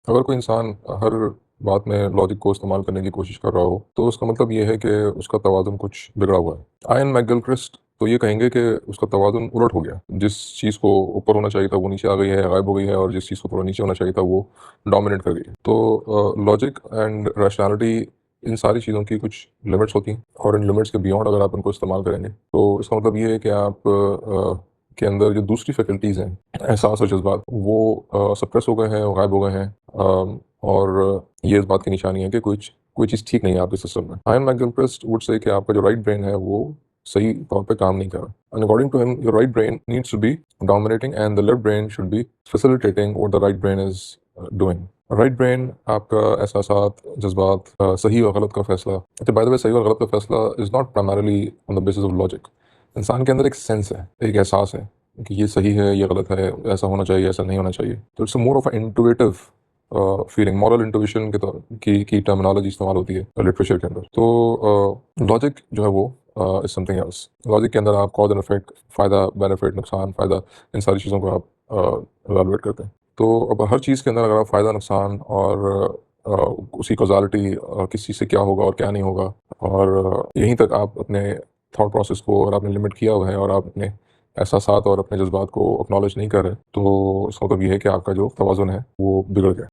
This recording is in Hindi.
अगर कोई इंसान हर बात में लॉजिक को इस्तेमाल करने की कोशिश कर रहा हो, तो उसका मतलब ये है कि उसका तवाज़ुन कुछ बिगड़ा हुआ है। आयन मैकगिलक्रिस्ट तो ये कहेंगे कि उसका तवाज़ुन उलट हो गया। जिस चीज़ को ऊपर होना चाहिए था, वो नीचे आ गई है, गायब हो गई है, और जिस चीज़ को थोड़ा नीचे होना चाहिए था, वो डोमिनेट कर गई है। तो लॉजिक एंड रैशनैलिटी, इन सारी चीज़ों की कुछ लिमिट्स होती हैं, और इन लिमिट्स के बियॉन्ड अगर आप इनको इस्तेमाल करेंगे, तो इसका मतलब ये है कि आप के अंदर जो दूसरी फैकल्टीज़ हैं, एहसास और जज़्बात, वो सप्रेस हो गए हैं और गायब हो गए हैं। और ये इस बात की निशानी है कि कोई चीज़ ठीक नहीं है आपके सिस्टम में। आयन मैकगिलक्रिस्ट वुड से कि आपका जो राइट ब्रेन है, वो सही तौर पे काम नहीं कर रहा। And according to him, your right brain needs to be dominating and the left brain should be facilitating what the right brain is doing. Right brain आपका एहसासात, जज़्बात, सही और गलत का फ़ैसला, अच्छा बाय द वे, सही और गलत का फ़ैसला is not primarily on the basis of logic. इंसान के अंदर एक सेंस है, एक एहसास है कि ये सही है, ये गलत है, ऐसा होना चाहिए, ऐसा नहीं होना चाहिए। तो it's more of a intuitive feeling, moral intuition के तौर की टर्मिनोलॉजी इस्तेमाल होती है लिटरेचर के अंदर। तो लॉजिक जो है वो इज समथिंग एल्स। लॉजिक के अंदर आप कॉज एंड इफेक्ट, फ़ायदा, बेनिफिट, नुकसान, फ़ायदा, इन सारी चीज़ों को आप इवैल्यूएट करते हैं। तो अब हर चीज़ के अंदर अगर आप फ़ायदा, नुकसान और अ, उसकी कॉज़ालिटी, किस चीज़ से क्या होगा और क्या नहीं होगा, और यहीं तक आप अपने थॉट प्रोसेस को और आपने लिमिट किया हुआ है, और आप अपने एहसासात और अपने जज़्बात को एक्नॉलेज नहीं कर रहे, तो इसका मतलब ये है कि आपका जो तवाज़ुन है, वो बिगड़ गया।